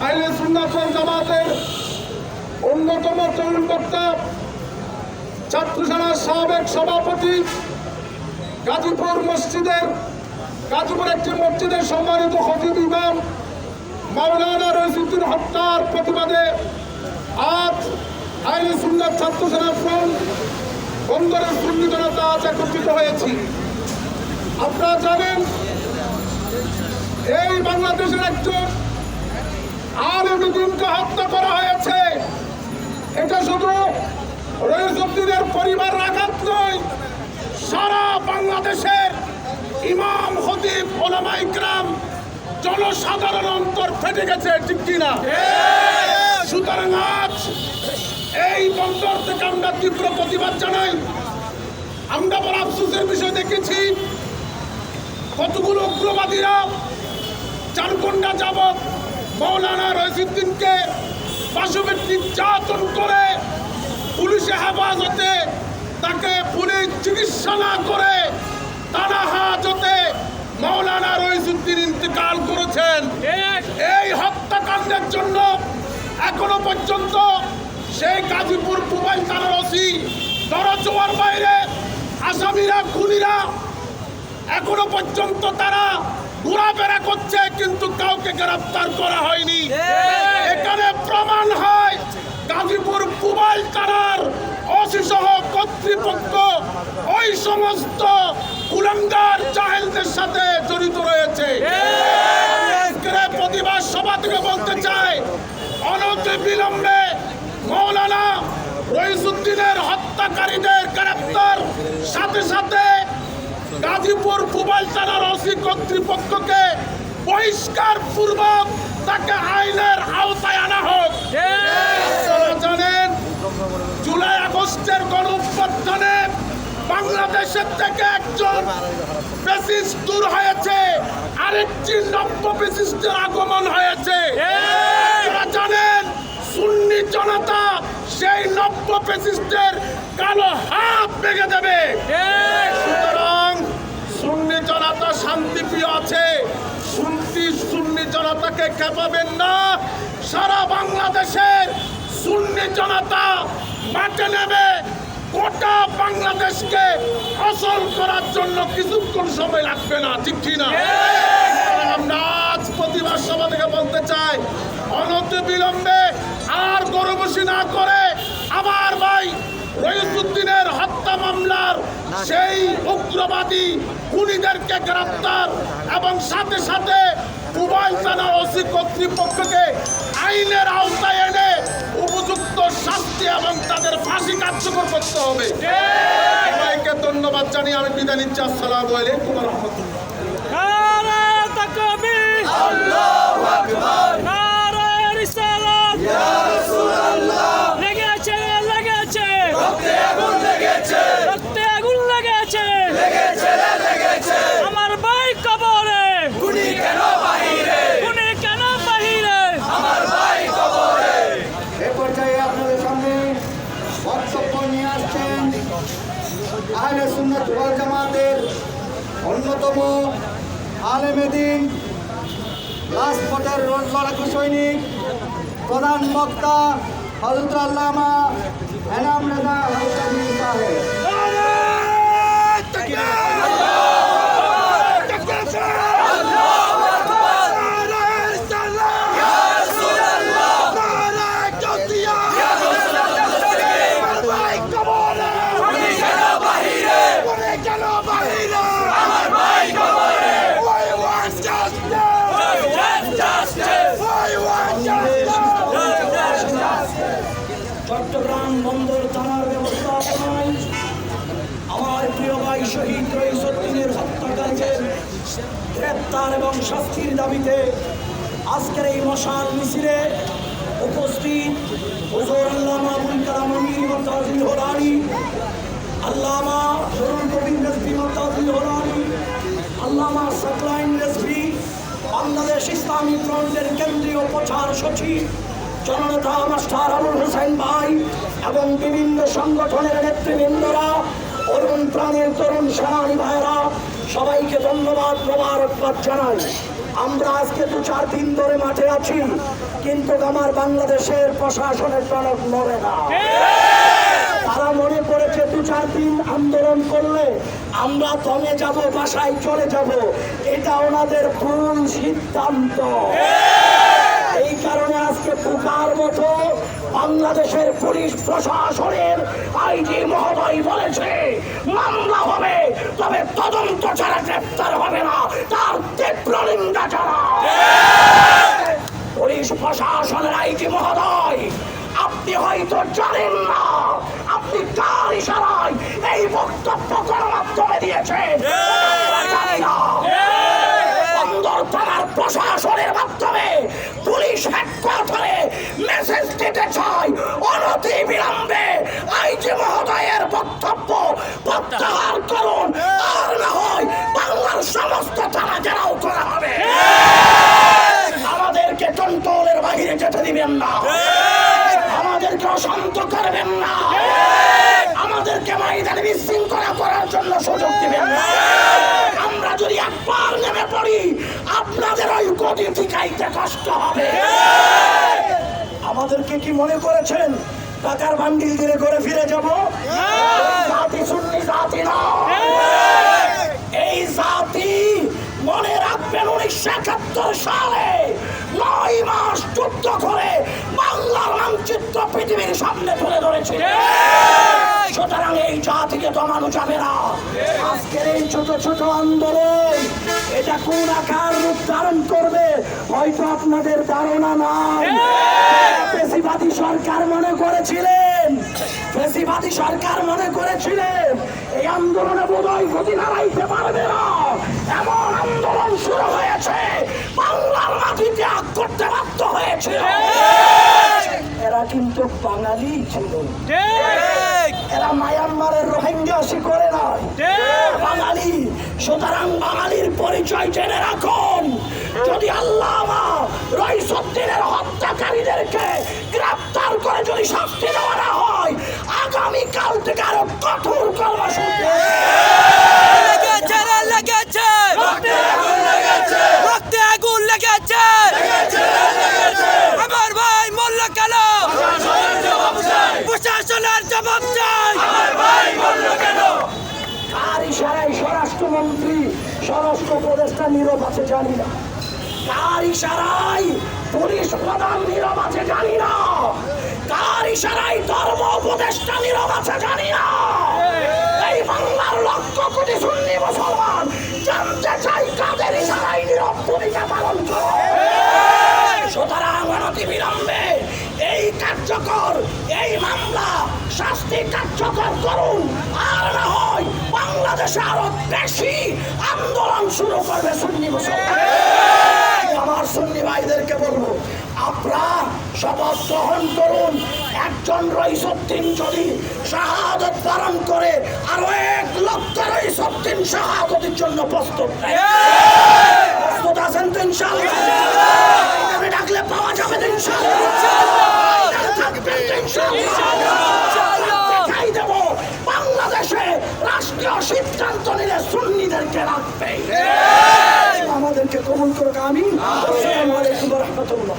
আহলে সুন্নাত ওয়াল জামাতের অন্যতম তরুণ বক্তা, ছাত্র সেনার সাবেক সভাপতি, গাজীপুর একটি মসজিদের সম্মানিত খতিব ইমাম মাওলানা রইসুদ্দিন হত্যার প্রতিবাদে আজ আহলে সুন্নাত ছাত্র সেনা ফ্রন্ট বন্দরের সুন্নি জনতা আজ একত্রিত হয়েছি। আপনারা জানেন, এই বাংলাদেশের একজন আলেমী দিনকে হত্যা করা হয়েছে। এটা শুধু রইসুদ্দিনের পরিবারের আঘাত নয়, সারা বাংলাদেশের ইমাম, খতিব, ওলামা ইকরাম, জনসাধারণ অন্তর ফেটে গেছে, ঠিক কিনা? সুতরাং আজ এই বন্দর থেকে আমরা তীব্র প্রতিবাদ জানাই। আমরা বড় আফসোসের বিষয় দেখেছি, কতগুলো উগ্রবাদীরা 4 ঘণ্টা যাবৎ মাওলানা রইসুদ্দিনকে পাশবিক নির্যাতন করে পুলিশে হেফাজতে, তাকে পুলিশ চিকিৎসা না করে তারা হাজতে মাওলানা রইসুদ্দিন ইন্তেকাল করেছেন। এই হত্যাকাণ্ডের জন্য এখনো পর্যন্ত সেই গাজীপুর পুবাইল থানার ওসি দরজোয়ার বাইরে আসামিরা, খুনিরা এখনো পর্যন্ত তারা ঘোরাফেরা করছে, কিন্তু কাউকে গ্রেফতার করা হয়নি। এখানে প্রমাণ হয় গাজীপুর পুবাইল থানার ওসি সহ কর্তৃপক্ষ ওই সমস্ত কুলাঙ্গার জাহেলদের সাথে জড়িত রয়েছে। প্রতিবাদ সভা থেকে বলতে চাই, অনতি বিলম্বে মাওলানা রইসুদ্দিনের হত্যাকারীদের গ্রেফতার, সাথে সাথে গাজীপুর পুবাইল থানার ওসি কর্তৃপক্ষকে বহিষ্কার পূর্বক তাকে আইনের আওতায় আনা হোক। আপনারা জানেন, জুলাই আগস্টের গণঅভ্যুত্থানে বাংলাদেশের থেকে একজন ফ্যাসিস্ট দূর হয়েছে, আরেকটি নব্য ফ্যাসিস্টের আগমন হয়েছে। আপনারা জানেন, সুন্নি জনতা সেই নব্য ফ্যাসিস্টের কালো হাত ভেঙে দেবে। সুতরাং সুন্নি জনতা শান্তিপ্রিয় আছে, সুন্নি জনতাকে খেপাবেন না। সারা বাংলাদেশের সুন্নি জনতা মাঠে নেবে, গোটা বাংলাদেশকে অচল করার জন্য কিছুক্ষণ সময় লাগবে না, ঠিক কিনা? আমরা আজ প্রতিবাদ সভা থেকে বলতে চাই, অনতি বিলম্বে আর গরবসী না করে আমার ভাই রইসুদ্দিনের হত্যা মামলার সেই উগ্রবাদী খুনিদেরকে গ্রেফতার এবং সাথে সাথে পুবাইল থানা ওসি কর্তৃপক্ষকে আইনের আওতায় এনে উপযুক্ত শাস্তি এবং তাদের ফাঁসি কার্যকর করতে হবে। সবাইকে ধন্যবাদ জানিয়ে আমি বিদায় নিচ্ছি। আসসালামু আলাইকুম ওয়া রাহমাতুল্লাহ। আহলে সুন্নাত ওয়াল জামাতের অন্যতম আলেমে দ্বীন, রাজপথের লড়াকু সৈনিক, প্রধান বক্তা হযরত আল্লামা এনাম রেজা হাউসাবী সাহেব। চট্টগ্রাম বন্দর থানার ব্যবস্থাপনায় আমার প্রিয় ভাই শহীদ রইসুদ্দিনের হত্যাকারীদের গ্রেপ্তার এবং শাস্তির দাবিতে আজকের এই মশাল মিছিলে উপস্থিত হুজুর আল্লামা আবুল কালাম আমির মুতাওয়াজিল হোলানী, আল্লামা নুরুল কবির রিজভী মুতাওয়াজিল হোলানী, আল্লামা সাকলাইন রিজভী, বাংলাদেশ ইসলামী ফ্রন্টের কেন্দ্রীয় প্রচার সচিব জননেতা মাস্টার আবুল হোসেন ভাই এবং বিভিন্ন সংগঠনের নেতৃবৃন্দরা, অরুণ প্রাণের তরুণ সেনানী ভাইরা, সবাইকে ধন্যবাদ, মোবারকবাদ জানাই। আমরা আজকে 2-4 দিন ধরে মাঠে আছি, কিন্তু আমার বাংলাদেশের প্রশাসনের টনক নড়ে না। তারা মনে করেছে 2-4 দিন আন্দোলন করলে আমরা দমে যাব, বাসায় চলে যাব। এটা ওনাদের ভুল সিদ্ধান্ত। এই কারণে আজকে পোকার মতো বাংলাদেশের পুলিশ প্রশাসনের আইজি মহোদয় বলেছে মামলা হবে, তবে তদন্ত ছাড়া গ্রেপ্তার হবে না, তার তীব্র নিন্দা ছাড়া। পুলিশ প্রশাসনের আইজি মহোদয়, আপনি হয়তো জানেন না আপনি কার ইশারায় এই বক্তব্য গণমাধ্যমে দিয়েছেন। বন্দর থানার প্রশাসনের মাধ্যমে পুলিশ হেডকোয়ার্টারে মেসেজ দিতে চাই, অনতি বিলম্বে আইজি মহোদয়ের বক্তব্য প্রত্যাহার করুন, আর না হয় বাংলার সমস্ত থানা ঘেরাও করা হবে। আমাদেরকে কন্ট্রোলের বাইরে যেতে দিবেন না, আমাদেরকে অশান্ত করবেন না, আমাদেরকে ময়দানে বিশৃঙ্খলা করার জন্য সুযোগ দিবেন না। আমরা যদি একবার নেমে পড়ি আপনাদের ওই গতি ঠিকাইতে কষ্ট হবে। আমাদেরকে কি মনে করেছেন টাকার বান্ডিল দিয়ে ঘরে ফিরে যাব? জাতি সুন্নি জাতি না, এই জাতি মনে রাখবেন 1971 সালে 9 মাস যুদ্ধ করে বাংলার মানচিত্র পৃথিবীর সামনে তুলে ধরেছে। সুতরাং এই জাতিকে দমানো যাবে না। আজকের এই ছোট ছোট আন্দোলন এটা কোন আকার রূপ ধারণ করবে হয়তো আপনাদের ধারণা নাই। ফ্যাসিবাদী সরকার মনে করেছিলেন এই আন্দোলনে বোধহয় গতি নাড়াইতে পারবে না, এমন আন্দোলন শুরু হয়েছে বাংলার মাটিতে আগ করতে বাধ্য হয়েছিল। এরা কিন্তু বাঙালি ছিল, এরা মায়ানমারের রোহিঙ্গা শিকড়ে নয়, বাঙালি। সুতরাং বাঙালির পরিচয় জেনে রাখুন। যদি আল্লামা রইসুদ্দিনের হত্যাকারীদেরকে গ্রেপ্তার করে যদি শাস্তি দেওয়া না হয়, আগামীকাল থেকে আরো কঠোর কর্মসূচি আমার ভাই মূল্য কেন প্রশাসনের জবাব চাই। কার ইশারায় স্বরাষ্ট্রমন্ত্রী স্বরাষ্ট্র উপদেষ্টা নীরব আছে জানি না, কার ইশারায় পুলিশ প্রধান নীরব আছে জানি না, কার ইশারায় ধর্ম উপদেষ্টা নীরব আছে জানি না। এই বাংলার লক্ষ কোটি সুন্নি মুসলমান জানতে চাই কাদের ইশারায় নীরব ভূমিকা পালন করে। সুতরাং অনতি বিলম্বে এই কার্যকর এই মামলা শাস্তি কার্যকর করুন, আর না হয় বাংলাদেশে আরো বেশি আন্দোলন শুরু করবে সুন্নি মুসলমান। আমার সুন্নি ভাইদেরকে বলবো, আপনারা শপথ গ্রহণ করুন। একজন রইসুদ্দিন যদি শাহাদত বরণ করে আরো 1 লক্ষ রইসুদ্দিন শাহাদতের জন্য প্রস্তুত। প্রস্তুত আছেন তো ইনশাআল্লাহ? ডাকলে পাওয়া যাবে তো দেখাই দেব বাংলাদেশে রাষ্ট্রীয় সিদ্ধান্ত নিলে সুন্নিদেরকে রাখবে। আমাদেরকে কবুল করুক। আমিন। আসসালামু আলাইকুম ওয়া রাহমাতুল্লাহ।